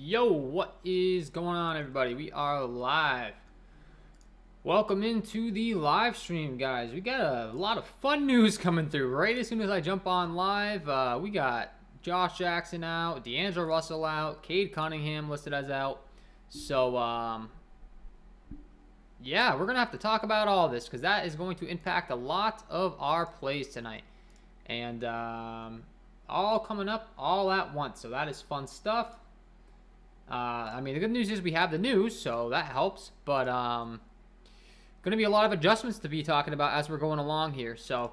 Yo, what is going on, everybody? We are live. Welcome into the live stream, guys. We got a lot of fun news coming through right as soon as I jump on live. We got Josh Jackson out, D'Angelo Russell out, Cade Cunningham listed as out. So, yeah, we're going to have to talk about all this because that is going to impact a lot of our plays tonight. And all coming up all at once. So that is fun stuff. I mean, the good news is we have the news, so that helps. But going to be a lot of adjustments to be talking about as we're going along here. So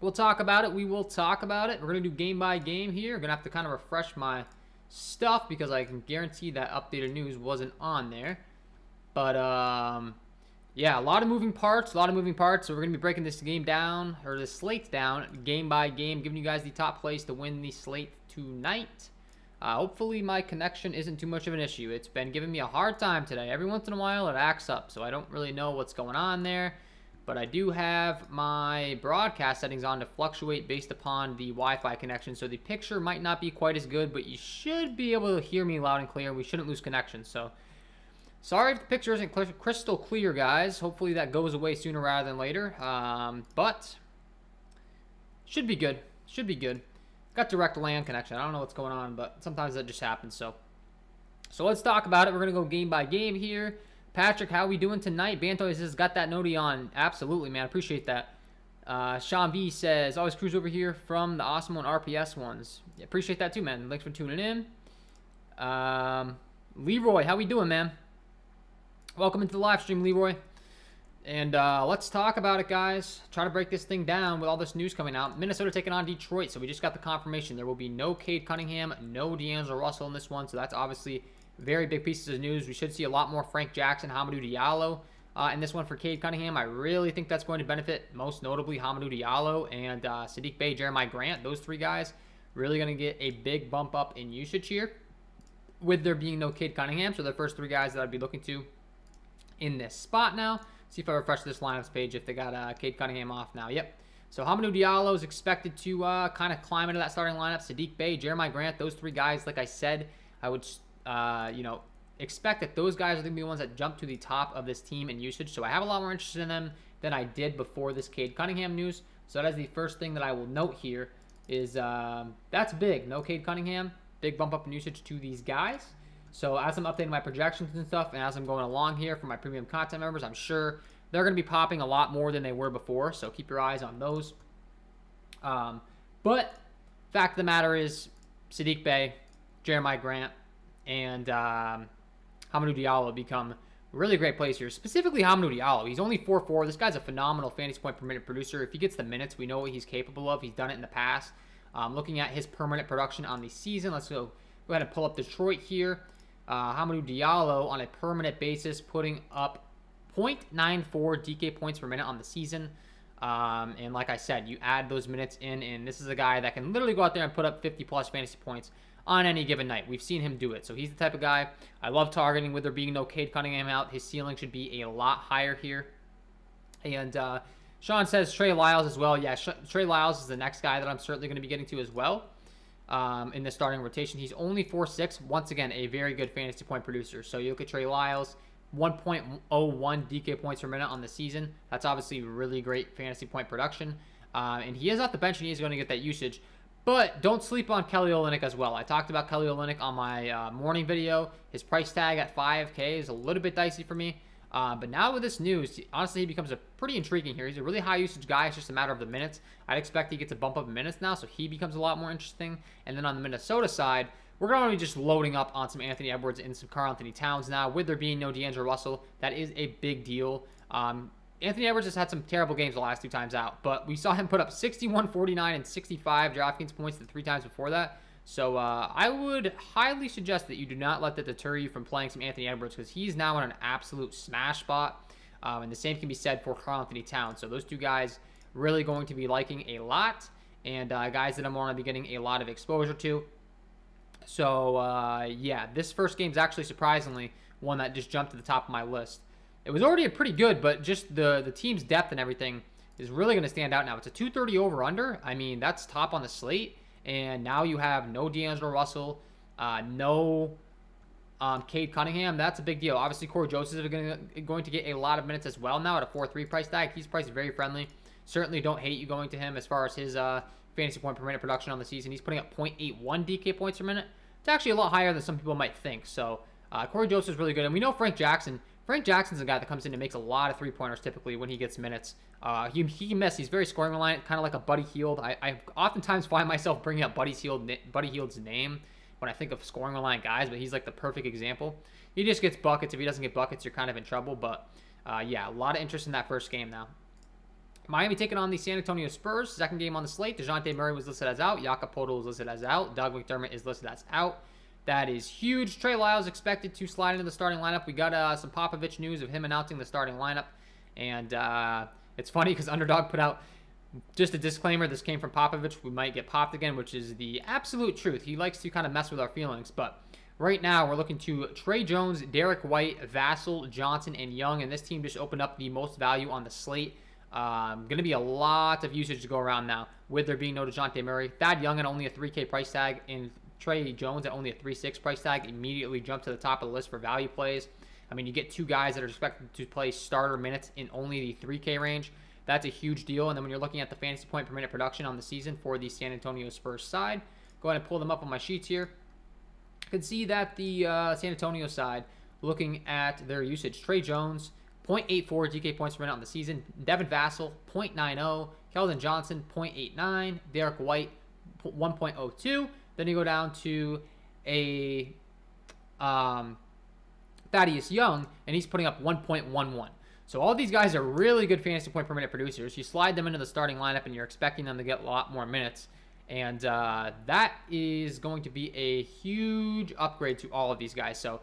we'll talk about it. We will talk about it. We're going to do game by game here. Going to have to kind of refresh my stuff because I can guarantee that updated news wasn't on there. But yeah, a lot of moving parts. So we're going to be breaking this game down, or the slate down, game by game, giving you guys the top plays to win the slate tonight. Hopefully my connection isn't too much of an issue. It's been giving me a hard time today. Every once in a while it acts up, so I don't really know what's going on there. But I do have my broadcast settings on to fluctuate based upon the Wi-Fi connection, so the picture might not be quite as good, but you should be able to hear me loud and clear. We shouldn't lose connection, so sorry if the picture isn't crystal clear, guys. Hopefully that goes away sooner rather than later. But should be good. Should be good. Got direct LAN connection. I don't know what's going on, but sometimes that just happens. So let's talk about it. We're going to go game by game here. Patrick, how we doing tonight? Banto says, got that noti on. Absolutely, man. Appreciate that. Sean V says, always cruise over here from the Awesome One RPS ones. Yeah, appreciate that too, man. Thanks for tuning in. Leroy, how we doing, man? Welcome into the live stream, Leroy. And let's talk about it, guys. Try to break this thing down with all this news coming out. Minnesota taking on Detroit, so we just got the confirmation. There will be no Cade Cunningham, no D'Angelo Russell in this one, so that's obviously very big pieces of news. We should see a lot more Frank Jackson, Hamidou Diallo in this one for Cade Cunningham. I really think that's going to benefit, most notably, Hamidou Diallo and Saddiq Bey, Jeremiah Grant. Those three guys really going to get a big bump up in usage here with there being no Cade Cunningham. So the first three guys that I'd be looking to in this spot now. See if I refresh this lineups page if they got Cade Cunningham off now. Yep. So Hamidou Diallo is expected to kind of climb into that starting lineup. Saddiq Bey, Jeremiah Grant, those three guys, like I said, I would expect that those guys are going to be the ones that jump to the top of this team in usage. So I have a lot more interest in them than I did before this Cade Cunningham news. So that is the first thing that I will note here is that's big. No Cade Cunningham. Big bump up in usage to these guys. So as I'm updating my projections and stuff, and as I'm going along here for my premium content members, I'm sure they're going to be popping a lot more than they were before. So keep your eyes on those. But fact of the matter is, Saddiq Bey, Jeremiah Grant, and Hamidou Diallo become really great plays here. Specifically Hamidou Diallo. He's only 4.4. This guy's a phenomenal fantasy point per minute producer. If he gets the minutes, we know what he's capable of. He's done it in the past. Looking at his permanent production on the season, let's go ahead and pull up Detroit here. Hamidou Diallo on a permanent basis putting up 0.94 DK points per minute on the season. And like I said, you add those minutes in, and this is a guy that can literally go out there and put up 50-plus fantasy points on any given night. We've seen him do it. So he's the type of guy I love targeting. With there being no Cade Cunningham out, his ceiling should be a lot higher here. And Sean says Trey Lyles as well. Yeah, Trey Lyles is the next guy that I'm certainly going to be getting to as well. In the starting rotation. He's only 4.6. Once again, a very good fantasy point producer. So you look at Trey Lyles, 1.01 DK points per minute on the season. That's obviously really great fantasy point production. And he is off the bench and he's going to get that usage. But don't sleep on Kelly Olynyk as well. I talked about Kelly Olynyk on my morning video. His price tag at $5K is a little bit dicey for me. But now with this news, honestly, he becomes a pretty intriguing here. He's a really high usage guy. It's just a matter of the minutes. I'd expect he gets a bump up in minutes now, so he becomes a lot more interesting. And then on the Minnesota side, we're going to be just loading up on some Anthony Edwards and some Karl Anthony Towns now. With there being no D'Angelo Russell, that is a big deal. Anthony Edwards has had some terrible games the last two times out, but we saw him put up 61, 49, and 65 DraftKings points the three times before that. So I would highly suggest that you do not let that deter you from playing some Anthony Edwards because he's now in an absolute smash spot. And the same can be said for Karl Anthony Towns. So those two guys really going to be liking a lot, and guys that I'm going to be getting a lot of exposure to. So yeah, this first game is actually surprisingly one that just jumped to the top of my list. It was already a pretty good, but just the team's depth and everything is really going to stand out now. It's a 230 over-under. I mean, that's top on the slate. And now you have no D'Angelo Russell, no Cade Cunningham, that's a big deal. Obviously, Corey Joseph is going to get a lot of minutes as well now at a 4.3 price tag. He's priced very friendly. Certainly don't hate you going to him as far as his fantasy point per minute production on the season. He's putting up 0.81 DK points per minute. It's actually a lot higher than some people might think. So Corey Joseph is really good. And we know Frank Jackson. Frank Jackson's a guy that comes in and makes a lot of three-pointers typically when he gets minutes. He can miss. He's very scoring reliant, kind of like a Buddy Hield. I oftentimes find myself bringing up Buddy Hield's name when I think of scoring reliant guys, but he's like the perfect example. He just gets buckets. If he doesn't get buckets, you're kind of in trouble. But yeah, a lot of interest in that first game now. Miami taking on the San Antonio Spurs. Second game on the slate. DeJounte Murray was listed as out. Jakob Poeltl was listed as out. Doug McDermott is listed as out. That is huge. Trey Lyles expected to slide into the starting lineup. We got some Popovich news of him announcing the starting lineup. And it's funny because Underdog put out just a disclaimer. This came from Popovich. We might get popped again, which is the absolute truth. He likes to kind of mess with our feelings. But right now, we're looking to Trey Jones, Derek White, Vassell, Johnson, and Young. And this team just opened up the most value on the slate. Going to be a lot of usage to go around now with there being no DeJounte Murray. Thad Young at only a 3K price tag and Trey Jones at only a 3.6 price tag immediately jumped to the top of the list for value plays. I mean, you get two guys that are expected to play starter minutes in only the 3K range. That's a huge deal. And then when you're looking at the fantasy point per minute production on the season for the San Antonio Spurs side, go ahead and pull them up on my sheets here. You can see that the San Antonio side, looking at their usage, Trey Jones, 0.84 DK points per minute on the season. Devin Vassell, 0.90. Keldon Johnson, 0.89. Derek White, 1.02. Then you go down to a Thaddeus Young, and he's putting up 1.11. So all these guys are really good fantasy point per minute producers. You slide them into the starting lineup, and you're expecting them to get a lot more minutes. And that is going to be a huge upgrade to all of these guys. So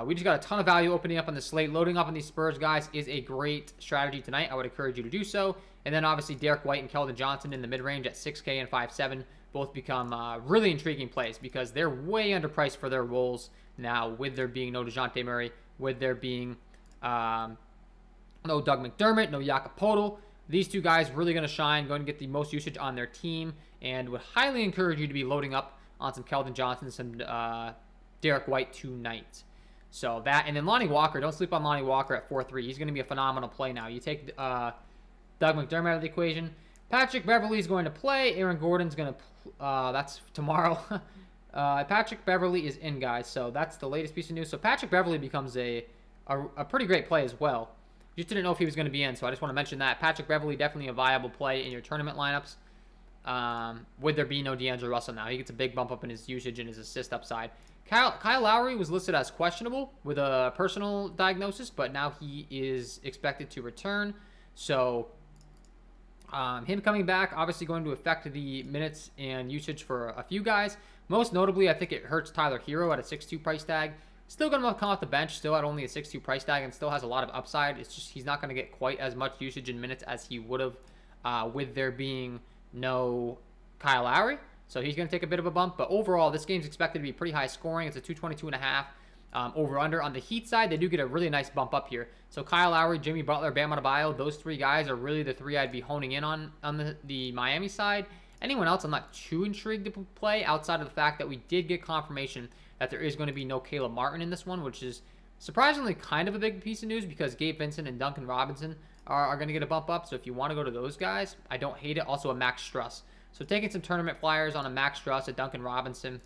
we just got a ton of value opening up on the slate. Loading up on these Spurs guys is a great strategy tonight. I would encourage you to do so. And then obviously Derek White and Keldon Johnson in the mid-range at 6K and 5.7 both become really intriguing plays because they're way underpriced for their roles now with there being no DeJounte Murray, with there being no Doug McDermott, no Jakob Poeltl. These two guys really going to shine, going to get the most usage on their team, and would highly encourage you to be loading up on some Keldon Johnson, some Derek White tonight. So that, and then Lonnie Walker, don't sleep on Lonnie Walker at 4.3. He's going to be a phenomenal play now. You take Doug McDermott out of the equation. Patrick Beverley is going to play. Aaron Gordon's going to that's tomorrow. Patrick Beverley is in, guys. So that's the latest piece of news. So Patrick Beverley becomes a pretty great play as well. Just didn't know if he was going to be in, so I just want to mention that. Patrick Beverley, definitely a viable play in your tournament lineups. With there being no D'Angelo Russell now. He gets a big bump up in his usage and his assist upside. Kyle Lowry was listed as questionable with a personal diagnosis, but now he is expected to return. So him coming back, obviously going to affect the minutes and usage for a few guys. Most notably, I think it hurts Tyler Hero at a 6.2 price tag. Still going to come off the bench, still at only a 6.2 price tag, and still has a lot of upside. It's just he's not going to get quite as much usage in minutes as he would have with there being no Kyle Lowry. So he's going to take a bit of a bump. But overall, this game's expected to be pretty high scoring. It's a 222.5 over-under. On the Heat side, they do get a really nice bump up here. So Kyle Lowry, Jimmy Butler, Bam Adebayo, those three guys are really the three I'd be honing in on the Miami side. Anyone else I'm not too intrigued to play outside of the fact that we did get confirmation that there is going to be no Caleb Martin in this one, which is surprisingly kind of a big piece of news because Gabe Vincent and Duncan Robinson are going to get a bump up. So if you want to go to those guys, I don't hate it. Also a Max Struss. So taking some tournament flyers on a Max Struss, a Duncan Robinson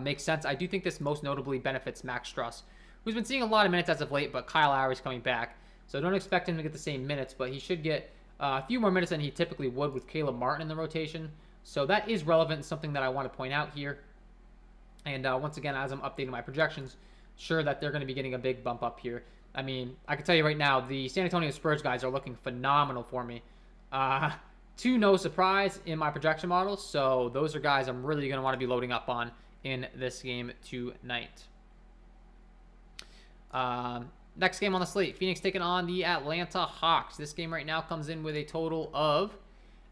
makes sense. I do think this most notably benefits Max Struss, who's been seeing a lot of minutes as of late, but Kyle Lowry's coming back. So don't expect him to get the same minutes, but he should get a few more minutes than he typically would with Caleb Martin in the rotation. So that is relevant and something that I want to point out here. And once again, as I'm updating my projections, sure that they're going to be getting a big bump up here. I mean, I can tell you right now, the San Antonio Spurs guys are looking phenomenal for me. To no surprise in my projection models. So those are guys I'm really going to want to be loading up on in this game tonight. Next game on the slate, Phoenix taking on the Atlanta Hawks. This game right now comes in with a total of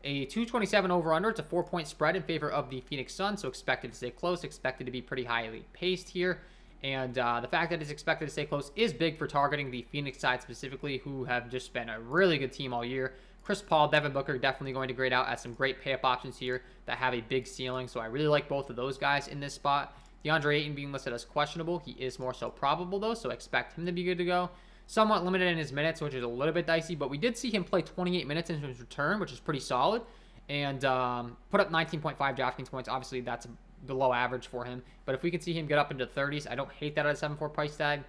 a 227 over-under. It's a 4-point spread in favor of the Phoenix Suns, so expected to stay close, expected to be pretty highly paced here. And the fact that it's expected to stay close is big for targeting the Phoenix side specifically, who have just been a really good team all year. Chris Paul, Devin Booker definitely going to grade out as some great pay-up options here that have a big ceiling, so I really like both of those guys in this spot. DeAndre Ayton being listed as questionable. He is more so probable, though, so expect him to be good to go. Somewhat limited in his minutes, which is a little bit dicey, but we did see him play 28 minutes in his return, which is pretty solid, and put up 19.5 DraftKings points. Obviously, that's below average for him, but if we can see him get up into the 30s, I don't hate that at a 7.4 price tag.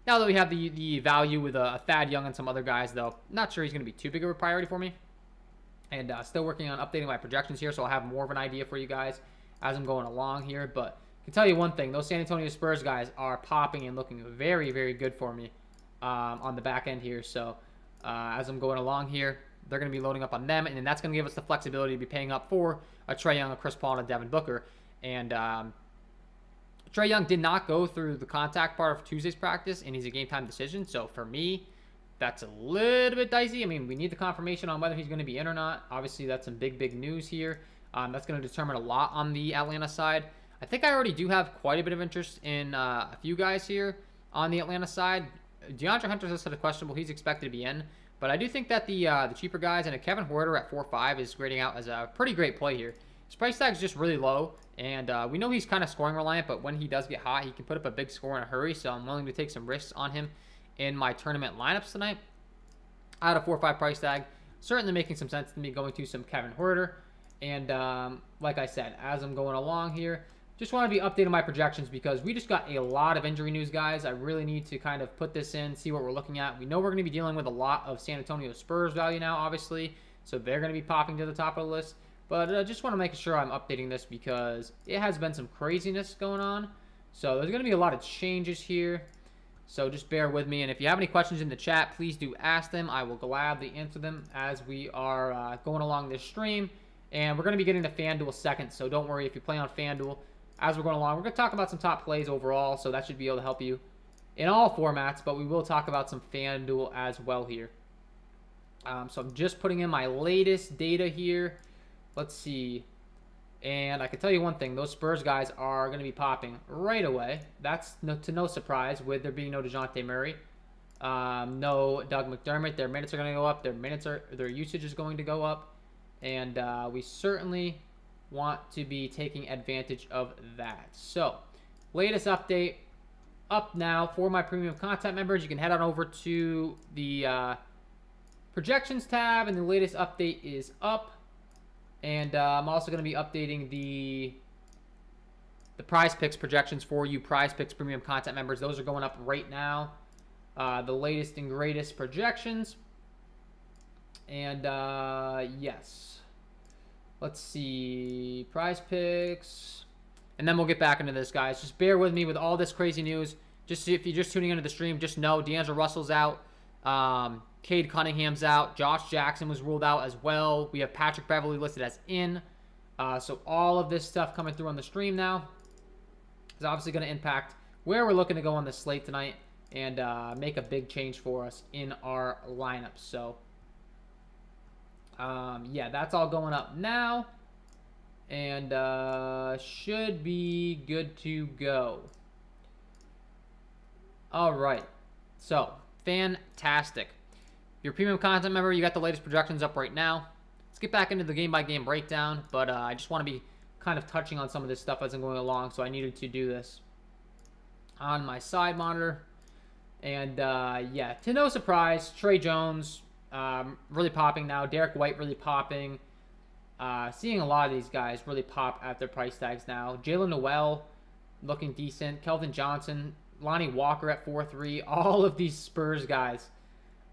Now that we have the value with a Thad Young and some other guys, though, not sure he's going to be too big of a priority for me. And still working on updating my projections here, so I'll have more of an idea for you guys as I'm going along here. But I can tell you one thing, those San Antonio Spurs guys are popping and looking very, very good for me on the back end here. So as I'm going along here, they're going to be loading up on them, and then that's going to give us the flexibility to be paying up for a Trae Young, a Chris Paul, and a Devin Booker. And Trae Young did not go through the contact part of Tuesday's practice, and he's a game-time decision. So for me, that's a little bit dicey. I mean, we need the confirmation on whether he's going to be in or not. Obviously, that's some big, big news here. That's going to determine a lot on the Atlanta side. I think I already do have quite a bit of interest in a few guys here on the Atlanta side. DeAndre Hunter's listed as questionable. He's expected to be in. But I do think that the cheaper guys, and a Kevin Huerter at 4.5 is grading out as a pretty great play here. His price tag is just really low, and we know he's kind of scoring reliant, but when he does get hot, he can put up a big score in a hurry, so I'm willing to take some risks on him in my tournament lineups tonight. Out of 4.5 price tag, certainly making some sense to me going to some Kevin Huerter. And like I said, as I'm going along here, just want to be updating my projections because we just got a lot of injury news, guys. I really need to kind of put this in, see what we're looking at. We know we're going to be dealing with a lot of San Antonio Spurs value now, obviously, so they're going to be popping to the top of the list. But I just want to make sure I'm updating this because it has been some craziness going on. So there's going to be a lot of changes here. So just bear with me. And if you have any questions in the chat, please do ask them. I will gladly answer them as we are going along this stream. And we're going to be getting to FanDuel second. So don't worry if you play on FanDuel. As we're going along, we're going to talk about some top plays overall. So that should be able to help you in all formats. But we will talk about some FanDuel as well here. So I'm just putting in my latest data here. Let's see. And I can tell you one thing. Those Spurs guys are going to be popping right away. That's no surprise with there being no DeJounte Murray. No Doug McDermott. Their minutes are going to go up. Their usage is going to go up. And we certainly want to be taking advantage of that. So, latest update up now for my premium content members. You can head on over to the projections tab, and the latest update is up. And I'm also going to be updating the Prize Picks projections for you Prize Picks premium content members. Those are going up right now. The latest and greatest projections. And yes. Let's see. Prize Picks. And then we'll get back into this, guys. Just bear with me with all this crazy news. Just if you're just tuning into the stream, just know D'Angelo Russell's out. Cade Cunningham's out. Josh Jackson was ruled out as well. We have Patrick Beverley listed as in. So all of this stuff coming through on the stream now is obviously going to impact where we're looking to go on the slate tonight and make a big change for us in our lineup. So, yeah, that's all going up now and should be good to go. All right. So, fantastic. If you're a premium content member, you got the latest projections up right now. Let's get back into the game-by-game breakdown, but I just want to be kind of touching on some of this stuff as I'm going along, so I needed to do this on my side monitor. And, yeah, to no surprise, Trey Jones really popping now. Derek White really popping. Seeing a lot of these guys really pop at their price tags now. Jalen Noel looking decent. Kelvin Johnson, Lonnie Walker at 4.3. All of these Spurs guys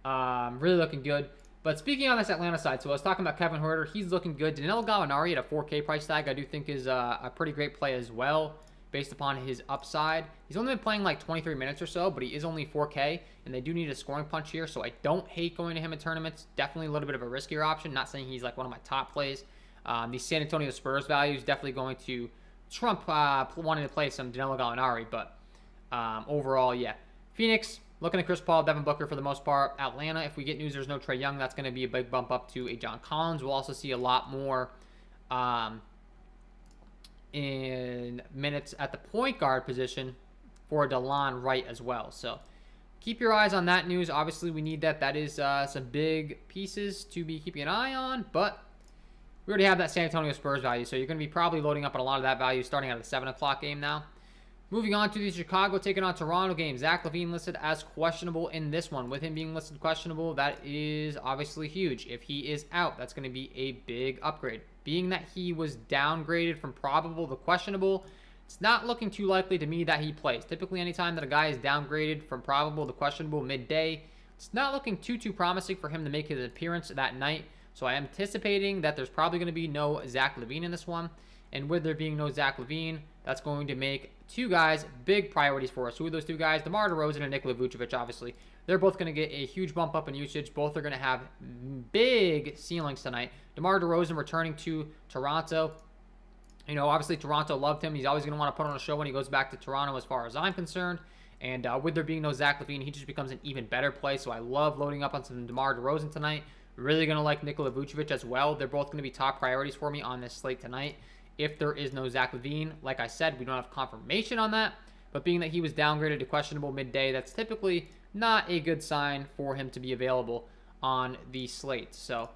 really looking good. But speaking on this Atlanta side, so I was talking about Kevin Huerter. He's looking good. Danilo Gallinari at a 4K price tag I do think is a pretty great play as well based upon his upside. He's only been playing like 23 minutes or so, but he is only 4K, and they do need a scoring punch here, so I don't hate going to him in tournaments. Definitely a little bit of a riskier option. Not saying he's like one of my top plays. These San Antonio Spurs values definitely going to trump wanting to play some Danilo Gallinari, but overall, yeah. Phoenix, looking at Chris Paul, Devin Booker for the most part. Atlanta, if we get news there's no Trae Young, that's going to be a big bump up to a John Collins. We'll also see a lot more in minutes at the point guard position for DeLon Wright as well. So keep your eyes on that news. Obviously, we need that. That is some big pieces to be keeping an eye on, but we already have that San Antonio Spurs value, so you're going to be probably loading up on a lot of that value starting at the 7 o'clock game now. Moving on to the Chicago taking on Toronto game. Zach LaVine listed as questionable in this one. With him being listed questionable, that is obviously huge. If he is out, that's going to be a big upgrade. Being that he was downgraded from probable to questionable, it's not looking too likely to me that he plays. Typically, anytime that a guy is downgraded from probable to questionable midday, it's not looking too promising for him to make his appearance that night. So I am anticipating that there's probably going to be no Zach LaVine in this one. And with there being no Zach LaVine, that's going to make two guys big priorities for us. Who are those two guys? DeMar DeRozan and Nikola Vucevic, obviously. They're both going to get a huge bump up in usage. Both are going to have big ceilings tonight. DeMar DeRozan returning to Toronto. You know, obviously Toronto loved him. He's always going to want to put on a show when he goes back to Toronto as far as I'm concerned. And with there being no Zach LaVine, he just becomes an even better play. So I love loading up on some DeMar DeRozan tonight. Really going to like Nikola Vucevic as well. They're both going to be top priorities for me on this slate tonight. If there is no Zach LaVine, like I said, we don't have confirmation on that. But being that he was downgraded to questionable midday, that's typically not a good sign for him to be available on the slate. So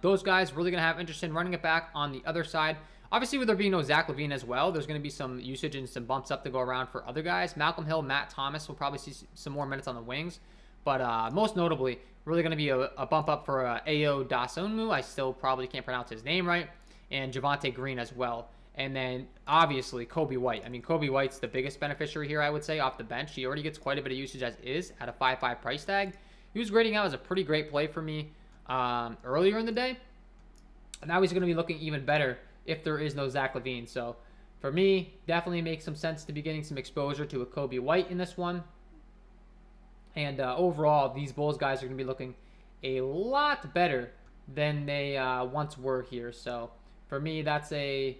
those guys really going to have interest in running it back on the other side. Obviously, with there being no Zach LaVine as well, there's going to be some usage and some bumps up to go around for other guys. Malcolm Hill, Matt Thomas will probably see some more minutes on the wings. But most notably, really going to be a bump up for Ayo Dosunmu. I still probably can't pronounce his name right. And Javonte Green as well. And then, obviously, Kobe White. I mean, Kobe White's the biggest beneficiary here, I would say, off the bench. He already gets quite a bit of usage as is at a 5.5 price tag. He was grading out as a pretty great play for me earlier in the day. And now he's going to be looking even better if there is no Zach LaVine. So, for me, definitely makes some sense to be getting some exposure to a Kobe White in this one. And overall, these Bulls guys are going to be looking a lot better than they once were here. So, for me, that's a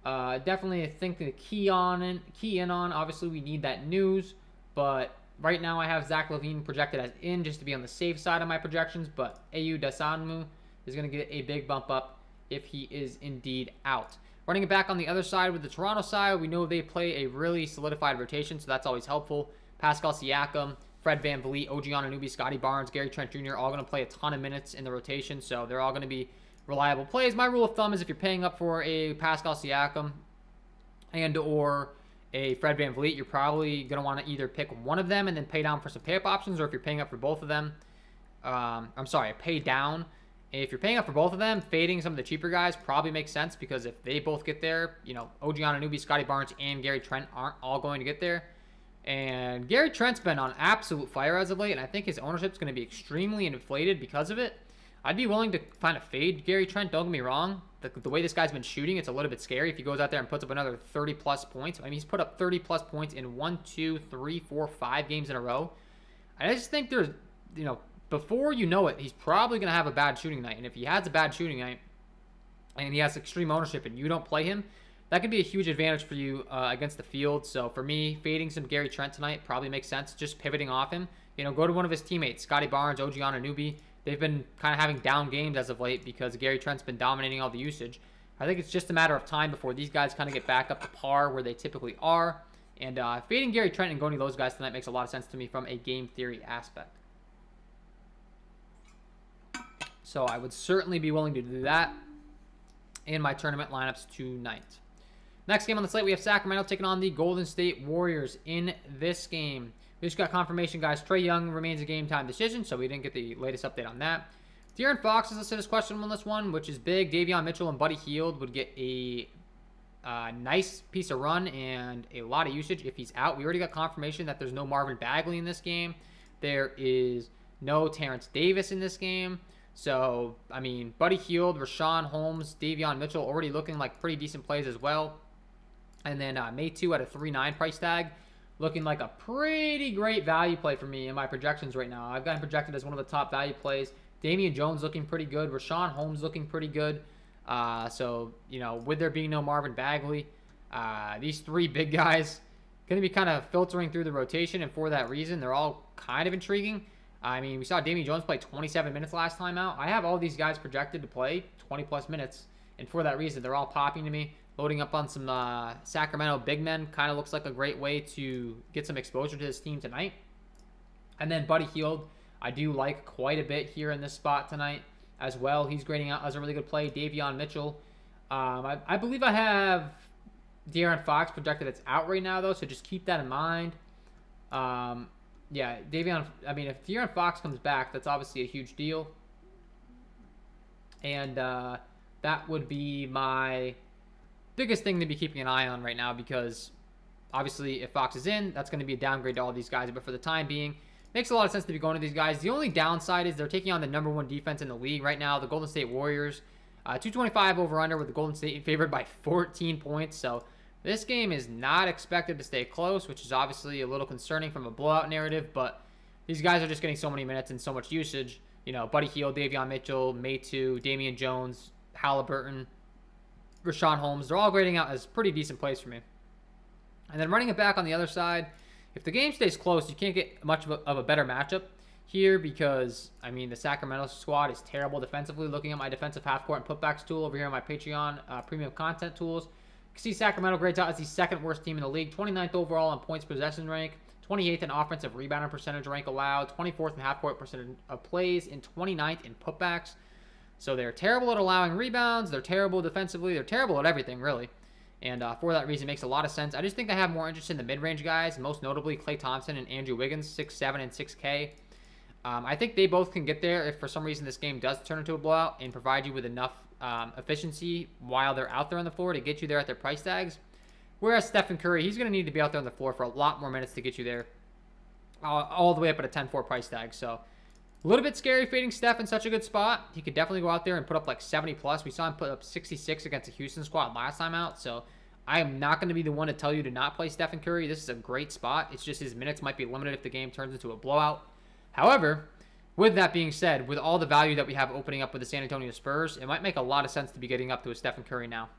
definitely a thing to key in on. Obviously, we need that news, but right now I have Zach LaVine projected as in just to be on the safe side of my projections. But Ayo Dosunmu is going to get a big bump up if he is indeed out. Running it back on the other side with the Toronto side, we know they play a really solidified rotation, so that's always helpful. Pascal Siakam, Fred VanVleet, OG Anunoby, Scotty Barnes, Gary Trent Jr. all going to play a ton of minutes in the rotation, so they're all going to be reliable plays. My rule of thumb is if you're paying up for a Pascal Siakam and or a Fred VanVleet, you're probably going to want to either pick one of them and then pay down for some pay-up options, or if you're paying up for both of them, pay down. If you're paying up for both of them, fading some of the cheaper guys probably makes sense, because if they both get there, you know, OG Anunoby, Scotty Barnes, and Gary Trent aren't all going to get there. And Gary Trent's been on absolute fire as of late, and I think his ownership's going to be extremely inflated because of it. I'd be willing to kind of fade Gary Trent, don't get me wrong. The way this guy's been shooting, it's a little bit scary if he goes out there and puts up another 30-plus points. I mean, he's put up 30-plus points in 1, 2, 3, 4, 5 games in a row. I just think there's, you know, before you know it, he's probably going to have a bad shooting night. And if he has a bad shooting night and he has extreme ownership and you don't play him, that could be a huge advantage for you against the field. So for me, fading some Gary Trent tonight probably makes sense. Just pivoting off him. You know, go to one of his teammates, Scotty Barnes, OG Anunoby. They've been kind of having down games as of late because Gary Trent's been dominating all the usage. I think it's just a matter of time before these guys kind of get back up to par where they typically are. And fading Gary Trent and going to those guys tonight makes a lot of sense to me from a game theory aspect. So I would certainly be willing to do that in my tournament lineups tonight. Next game on the slate, we have Sacramento taking on the Golden State Warriors in this game. We just got confirmation, guys. Trae Young remains a game-time decision, so we didn't get the latest update on that. De'Aaron Fox is listed as questionable in this one, which is big. Davion Mitchell and Buddy Hield would get a nice piece of run and a lot of usage if he's out. We already got confirmation that there's no Marvin Bagley in this game. There is no Terrence Davis in this game. So, I mean, Buddy Hield, Rashawn Holmes, Davion Mitchell already looking like pretty decent plays as well. And then May 2 at a 3.9 price tag, looking like a pretty great value play for me in my projections right now. I've got him projected as one of the top value plays. Damian Jones looking pretty good. Rashawn Holmes looking pretty good. So, you know, with there being no Marvin Bagley, these three big guys going to be kind of filtering through the rotation. And for that reason, they're all kind of intriguing. I mean, we saw Damian Jones play 27 minutes last time out. I have all these guys projected to play 20-plus minutes. And for that reason, they're all popping to me. Loading up on some Sacramento big men kind of looks like a great way to get some exposure to this team tonight. And then Buddy Hield, I do like quite a bit here in this spot tonight as well. He's grading out as a really good play. Davion Mitchell, I believe I have De'Aaron Fox projected it's out right now, though, so just keep that in mind. Yeah, if De'Aaron Fox comes back, that's obviously a huge deal. And that would be my biggest thing to be keeping an eye on right now, because obviously if Fox is in, that's going to be a downgrade to all these guys. But for the time being, makes a lot of sense to be going to these guys. The only downside is they're taking on the #1 defense in the league right now, the Golden State Warriors. 225 over-under with the Golden State favored by 14 points. So this game is not expected to stay close, which is obviously a little concerning from a blowout narrative. But these guys are just getting so many minutes and so much usage. Buddy Hield, Davion Mitchell, Maytu, Damian Jones, Halliburton, Rashawn Holmes. They're all grading out as pretty decent plays for me. And then running it back on the other side, if the game stays close, you can't get much of a better matchup here, because, the Sacramento squad is terrible defensively. Looking at my defensive half-court and putbacks tool over here on my Patreon premium content tools, you can see Sacramento grades out as the second worst team in the league, 29th overall in points possession rank, 28th in offensive rebounding percentage rank allowed, 24th in half-court percentage of plays, and 29th in putbacks. So they're terrible at allowing rebounds. They're terrible defensively. They're terrible at everything, really. And for that reason, it makes a lot of sense. I just think I have more interest in the mid-range guys, most notably Klay Thompson and Andrew Wiggins, 6'7" and 6K. I think they both can get there if for some reason this game does turn into a blowout and provide you with enough efficiency while they're out there on the floor to get you there at their price tags. Whereas Stephen Curry, he's going to need to be out there on the floor for a lot more minutes to get you there, all the way up at a 10-4 price tag. So a little bit scary fading Steph in such a good spot. He could definitely go out there and put up like 70+. We saw him put up 66 against the Houston squad last time out. So I am not going to be the one to tell you to not play Stephen Curry. This is a great spot. It's just his minutes might be limited if the game turns into a blowout. However, with that being said, with all the value that we have opening up with the San Antonio Spurs, it might make a lot of sense to be getting up to a Stephen Curry now,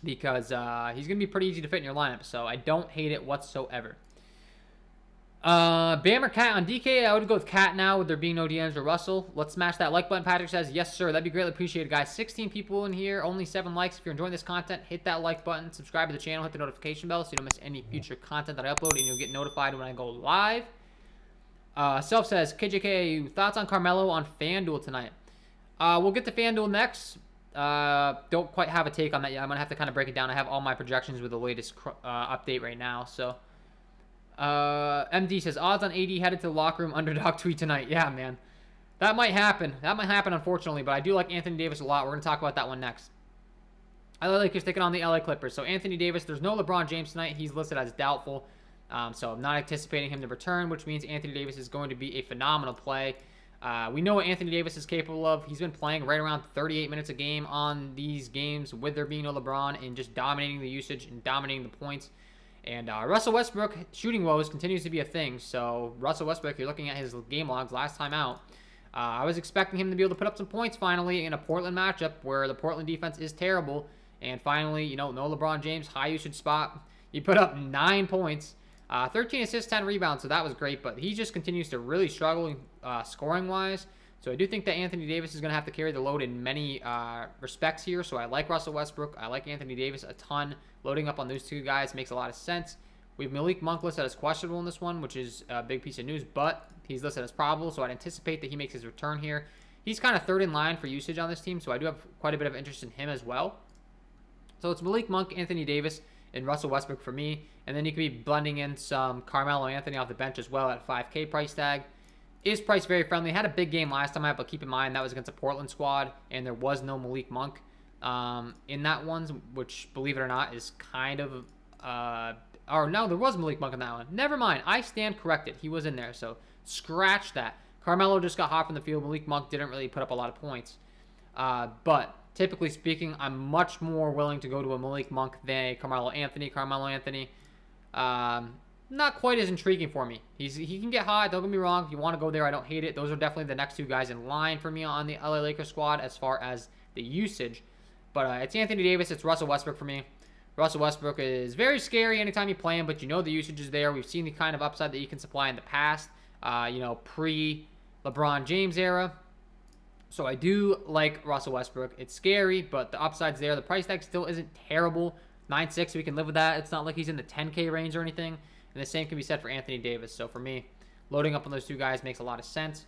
because he's going to be pretty easy to fit in your lineup. So I don't hate it whatsoever. Bam or Cat on DK? I would go with Cat now, with there being no D'Angelo Russell. Let's smash that like button. Patrick says, yes, sir. That'd be greatly appreciated, guys. 16 people in here, only 7 likes. If you're enjoying this content, hit that like button. Subscribe to the channel. Hit the notification bell so you don't miss any future content that I upload, and you'll get notified when I go live. Self says, KJK, thoughts on Carmelo on FanDuel tonight? We'll get to FanDuel next. Don't quite have a take on that yet. I'm going to have to kind of break it down. I have all my projections with the latest update right now. So, MD says, odds on AD headed to the locker room underdog tweet tonight. Yeah, man. That might happen. That might happen, unfortunately. But I do like Anthony Davis a lot. We're going to talk about that one next. LA Lakers taking on the LA Clippers. So, Anthony Davis, there's no LeBron James tonight. He's listed as doubtful. So I'm not anticipating him to return, which means Anthony Davis is going to be a phenomenal play. We know what Anthony Davis is capable of. He's been playing right around 38 minutes a game on these games with there being no LeBron, and just dominating the usage and dominating the points. And Russell Westbrook, shooting woes continues to be a thing. So Russell Westbrook, you're looking at his game logs last time out. I was expecting him to be able to put up some points finally in a Portland matchup where the Portland defense is terrible. And finally, no LeBron James, high usage spot. He put up 9 points. 13 assists, 10 rebounds, so that was great, but he just continues to really struggle scoring-wise. So I do think that Anthony Davis is going to have to carry the load in many respects here. So I like Russell Westbrook. I like Anthony Davis a ton. Loading up on those two guys makes a lot of sense. We have Malik Monk listed as questionable in this one, which is a big piece of news, but he's listed as probable, so I'd anticipate that he makes his return here. He's kind of third in line for usage on this team, so I do have quite a bit of interest in him as well. So it's Malik Monk, Anthony Davis, and Russell Westbrook for me. And then you could be blending in some Carmelo Anthony off the bench as well at 5K price tag. Is priced very friendly. Had a big game last time out, but keep in mind that was against a Portland squad, and there was no Malik Monk in that one, which, believe it or not, is kind of... or no, there was Malik Monk in that one. Never mind. I stand corrected. He was in there, so scratch that. Carmelo just got hot from the field. Malik Monk didn't really put up a lot of points. But typically speaking, I'm much more willing to go to a Malik Monk than a Carmelo Anthony. Carmelo Anthony, not quite as intriguing for me. He can get hot, don't get me wrong. If you want to go there, I don't hate it. Those are definitely the next two guys in line for me on the LA Lakers squad as far as the usage. But it's Anthony Davis, it's Russell Westbrook for me. Russell Westbrook is very scary anytime you play him, but you know the usage is there. We've seen the kind of upside that he can supply in the past, pre-LeBron James era. So I do like Russell Westbrook. It's scary, but the upside's there. The price tag still isn't terrible. 9.6, we can live with that. It's not like he's in the 10K range or anything. And the same can be said for Anthony Davis. So for me, loading up on those two guys makes a lot of sense.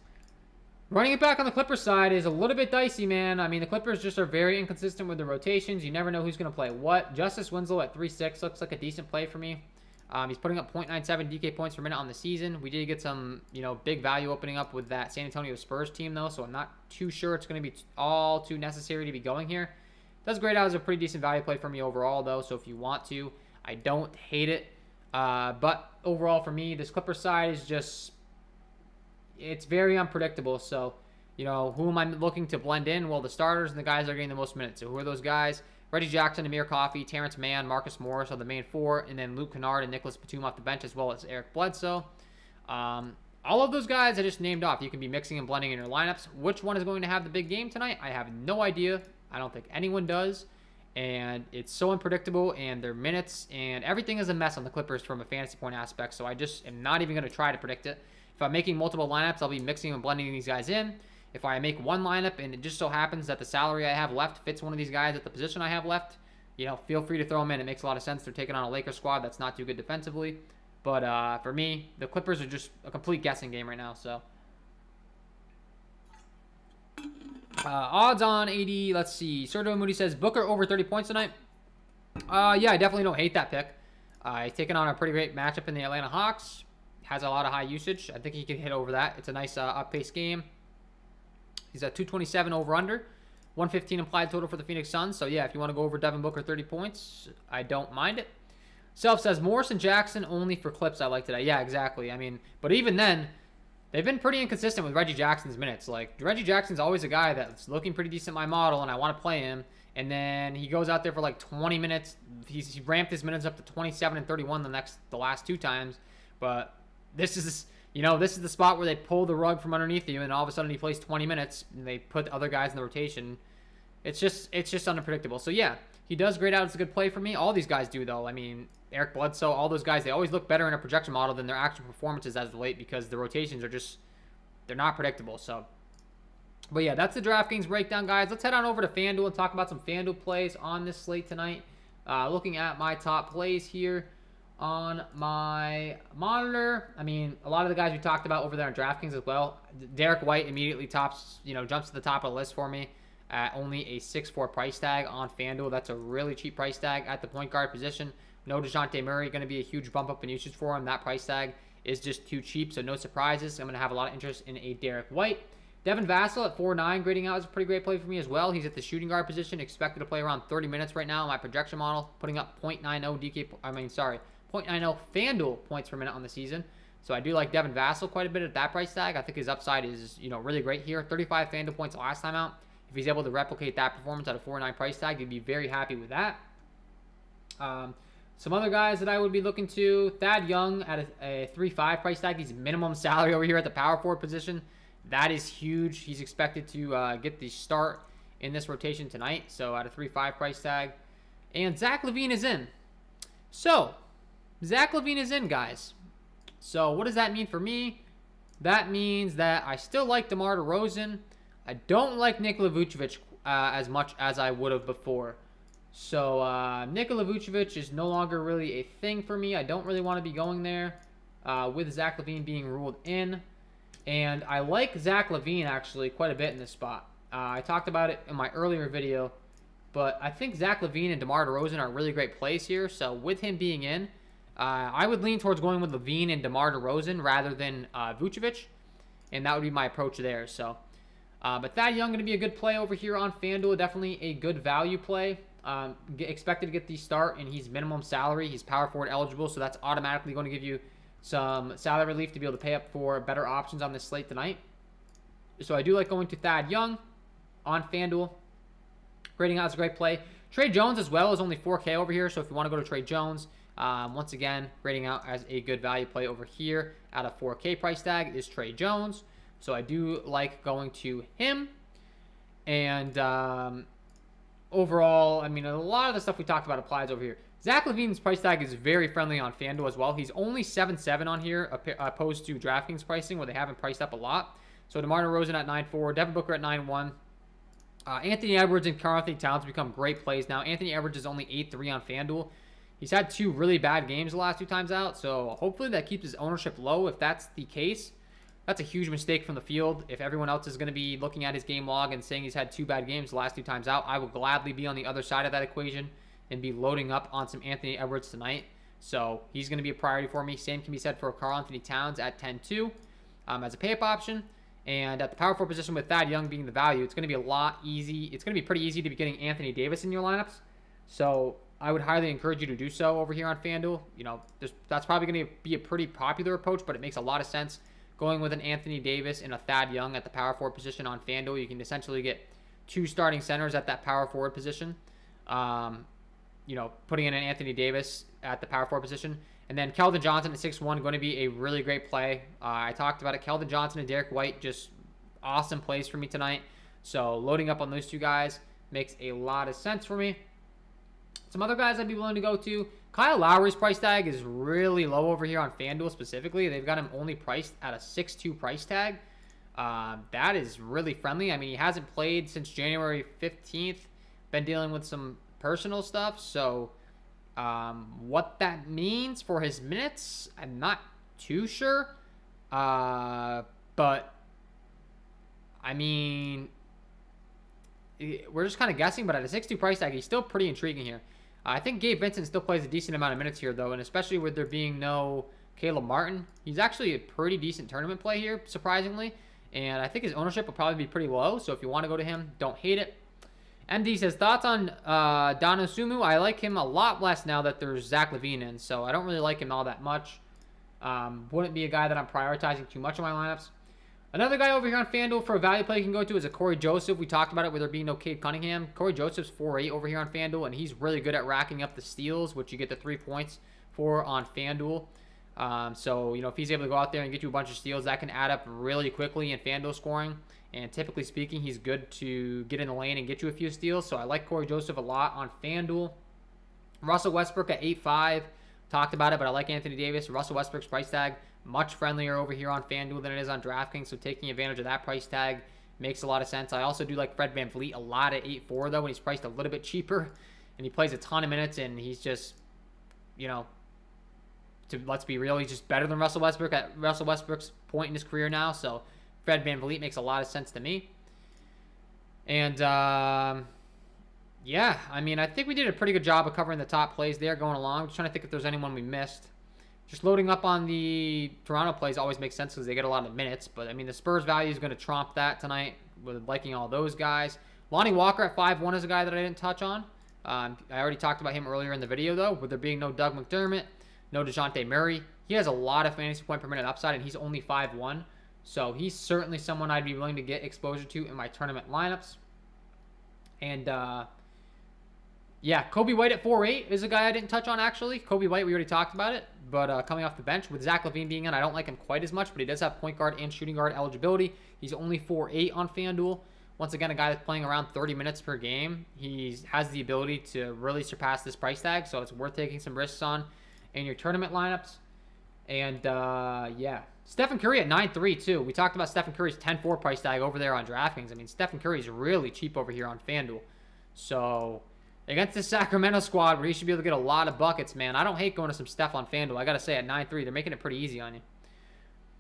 Running it back on the Clippers side is a little bit dicey, man. I mean, the Clippers just are very inconsistent with the rotations. You never know who's going to play what. Justice Winslow at 3.6 looks like a decent play for me. He's putting up 0.97 DK points per minute on the season. We did get some, big value opening up with that San Antonio Spurs team, though, so I'm not too sure it's going to be all too necessary to be going here. Does grade out as a pretty decent value play for me overall, though, so if you want to, I don't hate it. But overall, for me, this Clippers side is just... it's very unpredictable. So, who am I looking to blend in? Well, the starters and the guys that are getting the most minutes. So who are those guys? Reggie Jackson, Amir Coffey, Terrence Mann, Marcus Morris are the main four, and then Luke Kennard and Nicholas Batum off the bench, as well as Eric Bledsoe. All of those guys I just named off. You can be mixing and blending in your lineups. Which one is going to have the big game tonight? I have no idea. I don't think anyone does. And it's so unpredictable, and their minutes and everything is a mess on the Clippers from a fantasy point aspect. So I just am not even going to try to predict it. If I'm making multiple lineups, I'll be mixing and blending these guys in. If I make one lineup and it just so happens that the salary I have left fits one of these guys at the position I have left, feel free to throw them in. It makes a lot of sense. They're taking on a Lakers squad that's not too good defensively. But for me, the Clippers are just a complete guessing game right now. So odds on 80. Let's see. Sergio Moody says Booker over 30 points tonight. Yeah, I definitely don't hate that pick. He's taking on a pretty great matchup in the Atlanta Hawks. Has a lot of high usage. I think he can hit over that. It's a nice up-paced game. He's at 227 over-under. 115 implied total for the Phoenix Suns. So, yeah, if you want to go over Devin Booker 30 points, I don't mind it. Self says, Morris and Jackson only for clips I like today. Yeah, exactly. I mean, but even then, they've been pretty inconsistent with Reggie Jackson's minutes. Like, Reggie Jackson's always a guy that's looking pretty decent in my model, and I want to play him. And then he goes out there for like 20 minutes. He ramped his minutes up to 27 and 31 the last two times. But this is the spot where they pull the rug from underneath you, and all of a sudden he plays 20 minutes, and they put other guys in the rotation. It's just unpredictable. So, yeah, he does grade out as a good play for me. All these guys do, though. I mean, Eric Bledsoe, all those guys, they always look better in a projection model than their actual performances as of late because the rotations are they're not predictable. So, but, yeah, that's the DraftKings breakdown, guys. Let's head on over to FanDuel and talk about some FanDuel plays on this slate tonight. Looking at my top plays here on my monitor. I mean, a lot of the guys we talked about over there on DraftKings as well. Derek White immediately jumps to the top of the list for me at only a 6.4 price tag on FanDuel. That's a really cheap price tag at the point guard position. No DeJounte Murray, going to be a huge bump up in usage for him. That price tag is just too cheap, so no surprises. I'm going to have a lot of interest in a Derek White. Devin Vassell at 4.9 grading out is a pretty great play for me as well. He's at the shooting guard position, expected to play around 30 minutes right now in my projection model, putting up 0.90 FanDuel points per minute on the season. So I do like Devin Vassell quite a bit at that price tag. I think his upside is, really great here. 35 FanDuel points last time out. If he's able to replicate that performance at a 4.9 price tag, you'd be very happy with that. Some other guys that I would be looking to, Thad Young at a 3.5 price tag. He's minimum salary over here at the power forward position. That is huge. He's expected to get the start in this rotation tonight. So at a 3.5 price tag. And Zach LaVine is in. So Zach LaVine is in, guys. So what does that mean for me? That means that I still like DeMar DeRozan. I don't like Nikola Vucevic as much as I would have before. So Nikola Vucevic is no longer really a thing for me. I don't really want to be going there with Zach LaVine being ruled in. And I like Zach LaVine actually quite a bit in this spot. I talked about it in my earlier video. But I think Zach LaVine and DeMar DeRozan are really great plays here. So with him being in, I would lean towards going with LaVine and DeMar DeRozan rather than Vucevic. And that would be my approach there. So, but Thad Young going to be a good play over here on FanDuel. Definitely a good value play. Expected to get the start, and he's minimum salary. He's power forward eligible, so that's automatically going to give you some salary relief to be able to pay up for better options on this slate tonight. So I do like going to Thad Young on FanDuel. Grading out is a great play. Trey Jones as well is only 4K over here, so if you want to go to Trey Jones, once again, grading out as a good value play over here at a 4K price tag is Trey Jones. So I do like going to him. And overall, I mean, a lot of the stuff we talked about applies over here. Zach LaVine's price tag is very friendly on FanDuel as well. He's only 7.7 on here opposed to DraftKings pricing where they haven't priced up a lot. So DeMar DeRozan at 9.4, Devin Booker at 9.1. Anthony Edwards and Karl-Anthony Towns become great plays now. Anthony Edwards is only 8.3 on FanDuel. He's had two really bad games the last two times out, so hopefully that keeps his ownership low if that's the case. That's a huge mistake from the field. If everyone else is going to be looking at his game log and saying he's had 2 bad games the last 2 times out, I will gladly be on the other side of that equation and be loading up on some Anthony Edwards tonight. So he's going to be a priority for me. Same can be said for Karl Anthony Towns at 10-2 as a pay-up option. And at the power forward position with Thad Young being the value, it's going to be a lot easy. It's going to be pretty easy to be getting Anthony Davis in your lineups. So I would highly encourage you to do so over here on FanDuel. You know, that's probably going to be a pretty popular approach, but it makes a lot of sense going with an Anthony Davis and a Thad Young at the power forward position on FanDuel. You can essentially get 2 starting centers at that power forward position. You know, putting in an Anthony Davis at the power forward position. And then Keldon Johnson at 6'1", going to be a really great play. I talked about it. Keldon Johnson and Derek White, just awesome plays for me tonight. So loading up on those 2 guys makes a lot of sense for me. Some other guys I'd be willing to go to. Kyle Lowry's price tag is really low over here on FanDuel specifically. They've got him only priced at a 6'2" price tag. That is really friendly. I mean, he hasn't played since January 15th. Been dealing with some personal stuff. So what that means for his minutes, I'm not too sure. But, I mean, we're just kind of guessing. But at a 6'2" price tag, he's still pretty intriguing here. I think Gabe Vincent still plays a decent amount of minutes here, though, and especially with there being no Caleb Martin. He's actually a pretty decent tournament play here, surprisingly, and I think his ownership will probably be pretty low, so if you want to go to him, don't hate it. MD says, thoughts on Donosumu? I like him a lot less now that there's Zach LaVine in, so I don't really like him all that much. Wouldn't be a guy that I'm prioritizing too much in my lineups. Another guy over here on FanDuel for a value play you can go to is a Corey Joseph. We talked about it with there being no Cade Cunningham. Corey Joseph's 4'8" over here on FanDuel, and he's really good at racking up the steals, which you get the 3 points for on FanDuel. So, you know, if he's able to go out there and get you a bunch of steals, that can add up really quickly in FanDuel scoring. And typically speaking, he's good to get in the lane and get you a few steals. So I like Corey Joseph a lot on FanDuel. Russell Westbrook at 8'5". Talked about it, but I like Anthony Davis. Russell Westbrook's price tag much friendlier over here on FanDuel than it is on DraftKings, so taking advantage of that price tag makes a lot of sense. I also do like Fred VanVleet a lot at 8'4", though, when he's priced a little bit cheaper, and he plays a ton of minutes, and he's just, you know, let's be real, he's just better than Russell Westbrook at Russell Westbrook's point in his career now, so Fred VanVleet makes a lot of sense to me. And, yeah, I mean, I think we did a pretty good job of covering the top plays there going along. I'm just trying to think if there's anyone we missed. Just loading up on the Toronto plays always makes sense because they get a lot of minutes. But, I mean, the Spurs value is going to trump that tonight with liking all those guys. Lonnie Walker at 5'1" is a guy that I didn't touch on. I already talked about him earlier in the video, though, with there being no Doug McDermott, no DeJounte Murray. He has a lot of fantasy point per minute upside, and he's only 5'1". So he's certainly someone I'd be willing to get exposure to in my tournament lineups. And, yeah, Kobe White at 4'8" is a guy I didn't touch on, actually. Kobe White, we already talked about it. But coming off the bench, with Zach LaVine being in, I don't like him quite as much. But he does have point guard and shooting guard eligibility. He's only 4'8" on FanDuel. Once again, a guy that's playing around 30 minutes per game. He has the ability to really surpass this price tag. So it's worth taking some risks on in your tournament lineups. And, yeah. Stephen Curry at 9'3", too. We talked about Stephen Curry's 10-4 price tag over there on DraftKings. I mean, Stephen Curry's really cheap over here on FanDuel. So against the Sacramento squad, where you should be able to get a lot of buckets, man. I don't hate going to some Steph on FanDuel. I got to say, at 9'3", they're making it pretty easy on you.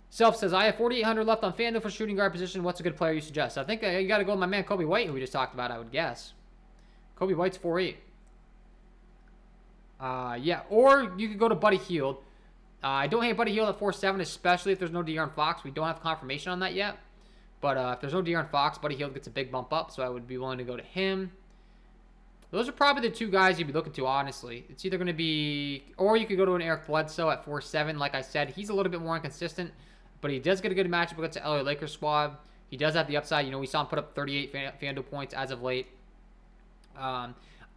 Self says, I have 4,800 left on FanDuel for shooting guard position. What's a good player you suggest? I think you got to go with my man Kobe White, who we just talked about, I would guess. Kobe White's 4'8". Yeah, or you could go to Buddy Hield. I don't hate Buddy Hield at 4'7", especially if there's no De'Aaron Fox. We don't have confirmation on that yet. But if there's no De'Aaron Fox, Buddy Hield gets a big bump up, so I would be willing to go to him. Those are probably the 2 guys you'd be looking to, honestly. It's either going to be... Or you could go to an Eric Bledsoe at 4'7". Like I said, he's a little bit more inconsistent, but he does get a good matchup against the LA Lakers squad. He does have the upside. You know, we saw him put up 38 FanDuel points as of late.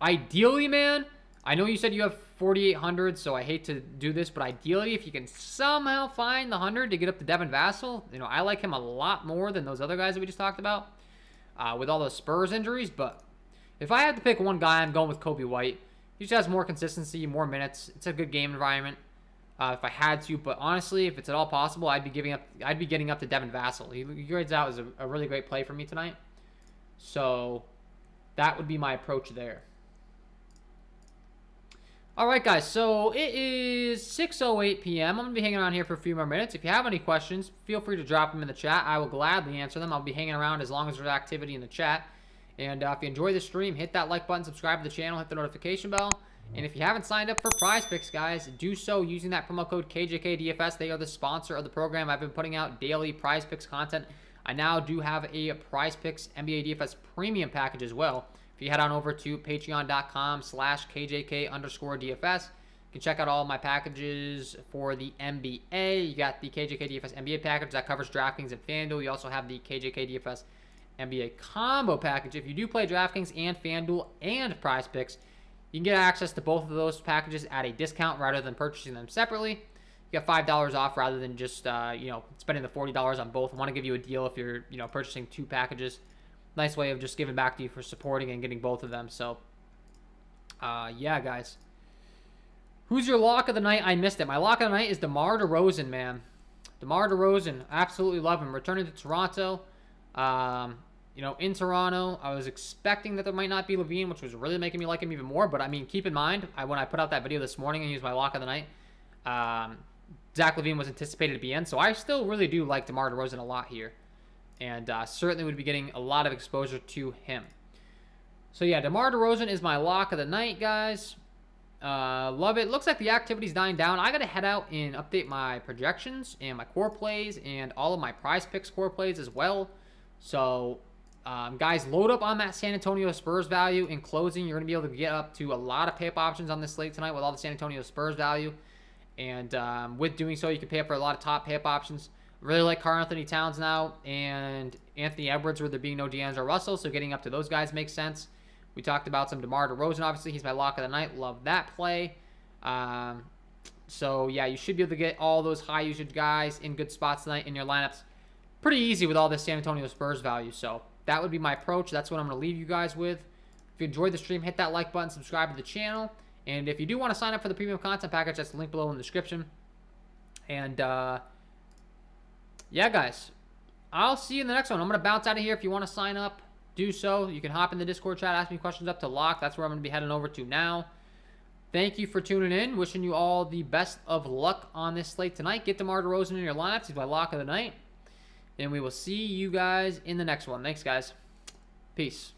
Ideally, man, I know you said you have 4,800, so I hate to do this, but ideally, if you can somehow find the 100 to get up to Devin Vassell, you know, I like him a lot more than those other guys that we just talked about with all those Spurs injuries, but if I had to pick one guy, I'm going with Kobe White. He just has more consistency, more minutes. It's a good game environment if I had to, but honestly, if it's at all possible, I'd be getting up to Devin Vassell. He grades out as a really great play for me tonight. So that would be my approach there. All right, guys, so it is 6:08 p.m. I'm going to be hanging around here for a few more minutes. If you have any questions, feel free to drop them in the chat. I will gladly answer them. I'll be hanging around as long as there's activity in the chat. And if you enjoy the stream, hit that like button, subscribe to the channel, hit the notification bell. And if you haven't signed up for Prize Picks, guys, do so using that promo code KJK DFS. They are the sponsor of the program. I've been putting out daily Prize Picks content. I now do have a Prize Picks NBA DFS premium package as well. If you head on over to patreon.com/KJK_DFS, you can check out all my packages for the NBA. You got the KJK DFS NBA package that covers DraftKings and FanDuel. You also have the KJK DFS NBA combo package. If you do play DraftKings and FanDuel and Prize Picks, you can get access to both of those packages at a discount rather than purchasing them separately. You get $5 off rather than just spending the $40 on both. I want to give you a deal if you're purchasing two packages. Nice way of just giving back to you for supporting and getting both of them. So, yeah, guys. Who's your lock of the night? I missed it. My lock of the night is DeMar DeRozan, man. DeMar DeRozan, absolutely love him. Returning to Toronto. In Toronto, I was expecting that there might not be Levine, which was really making me like him even more. But, I mean, keep in mind, when I put out that video this morning and used my lock of the night, Zach LaVine was anticipated to be in. So, I still really do like DeMar DeRozan a lot here. And certainly would be getting a lot of exposure to him. So, yeah, DeMar DeRozan is my lock of the night, guys. Love it. Looks like the activity's dying down. I got to head out and update my projections and my core plays and all of my Prize Picks core plays as well. So, guys, load up on that San Antonio Spurs value. In closing, you're going to be able to get up to a lot of pay-up options on this slate tonight with all the San Antonio Spurs value. And with doing so, you can pay up for a lot of top pay-up options. Really like Karl-Anthony Towns now and Anthony Edwards, where there being no D'Angelo Russell, so getting up to those guys makes sense. We talked about some DeMar DeRozan, obviously. He's my lock of the night. Love that play. So, yeah, you should be able to get all those high-usage guys in good spots tonight in your lineups. Pretty easy with all this San Antonio Spurs value. So, that would be my approach. That's what I'm going to leave you guys with. If you enjoyed the stream, hit that like button, subscribe to the channel. And if you do want to sign up for the premium content package, that's the link below in the description. And, yeah, guys, I'll see you in the next one. I'm going to bounce out of here. If you want to sign up, do so. You can hop in the Discord chat, ask me questions up to lock. That's where I'm going to be heading over to now. Thank you for tuning in. Wishing you all the best of luck on this slate tonight. Get DeMar DeRozan in your lineups. He's my lock of the night. And we will see you guys in the next one. Thanks, guys. Peace.